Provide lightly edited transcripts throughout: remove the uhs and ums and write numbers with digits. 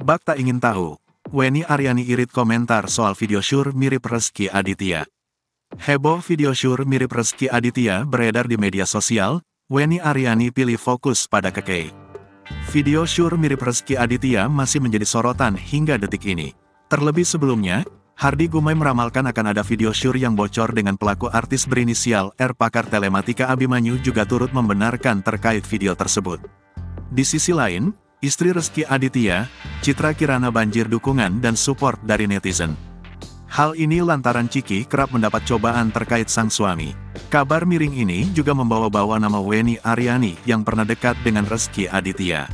Bak tak ingin tahu, Wenny Aryani irit komentar soal video syur mirip Rezky Aditya. Heboh video syur mirip Rezky Aditya beredar di media sosial, Wenny Aryani pilih fokus pada Kekei. Video syur mirip Rezky Aditya masih menjadi sorotan hingga detik ini. Terlebih sebelumnya, Hardy Gumai meramalkan akan ada video syur yang bocor dengan pelaku artis berinisial R. Pakar Telematika Abimanyu juga turut membenarkan terkait video tersebut. Di sisi lain, istri Rezky Aditya, Citra Kirana banjir dukungan dan support dari netizen. Hal ini lantaran Ciki kerap mendapat cobaan terkait sang suami. Kabar miring ini juga membawa-bawa nama Wenny Aryani yang pernah dekat dengan Rezky Aditya.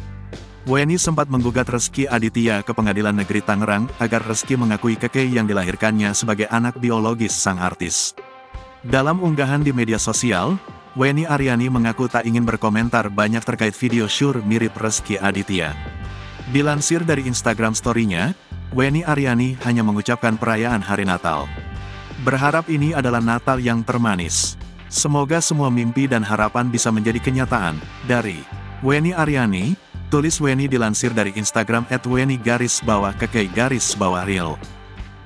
Wenny sempat menggugat Rezky Aditya ke Pengadilan Negeri Tangerang agar Rezky mengakui Kekei yang dilahirkannya sebagai anak biologis sang artis. Dalam unggahan di media sosial, Wenny Aryani mengaku tak ingin berkomentar banyak terkait video syur mirip Rezky Aditya. Dilansir dari Instagram story-nya, Wenny Aryani hanya mengucapkan perayaan Hari Natal. Berharap ini adalah Natal yang termanis. Semoga semua mimpi dan harapan bisa menjadi kenyataan. Dari Wenny Aryani, tulis Wenny dilansir dari Instagram @wenny_kekei_real.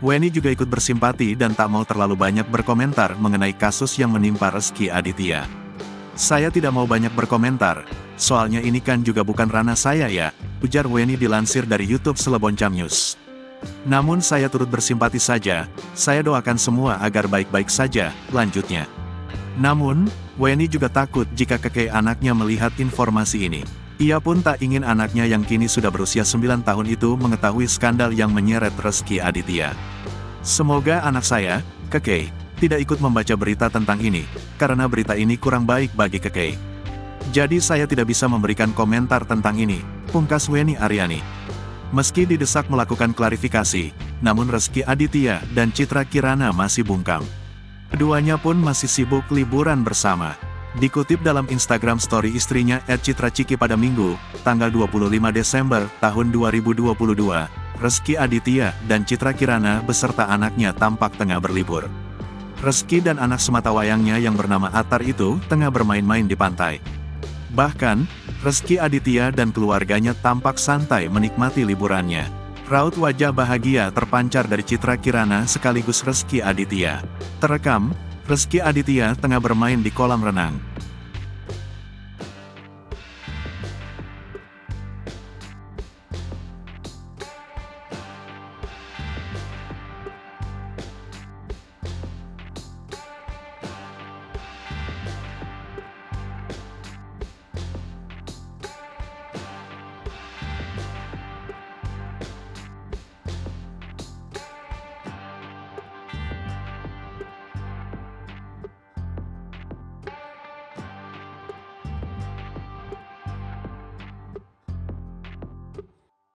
Wenny juga ikut bersimpati dan tak mau terlalu banyak berkomentar mengenai kasus yang menimpa Rezky Aditya. Saya tidak mau banyak berkomentar, soalnya ini kan juga bukan ranah saya ya, ujar Wenny dilansir dari YouTube Seleboncam News. Namun saya turut bersimpati saja, saya doakan semua agar baik-baik saja, lanjutnya. Namun, Wenny juga takut jika Kekei anaknya melihat informasi ini. Ia pun tak ingin anaknya yang kini sudah berusia 9 tahun itu mengetahui skandal yang menyeret Rezky Aditya. Semoga anak saya, Kekei, tidak ikut membaca berita tentang ini, karena berita ini kurang baik bagi Kekei. Jadi saya tidak bisa memberikan komentar tentang ini, pungkas Wenny Aryani. Meski didesak melakukan klarifikasi, namun Rezky Aditya dan Citra Kirana masih bungkam. Keduanya pun masih sibuk liburan bersama. Dikutip dalam Instagram story istrinya @citraciki pada Minggu, tanggal 25 Desember tahun 2022, Rezky Aditya dan Citra Kirana beserta anaknya tampak tengah berlibur. Rezky dan anak sematawayangnya yang bernama Atar itu tengah bermain-main di pantai. Bahkan, Rezky Aditya dan keluarganya tampak santai menikmati liburannya. Raut wajah bahagia terpancar dari Citra Kirana sekaligus Rezky Aditya. Terekam, Rezky Aditya tengah bermain di kolam renang.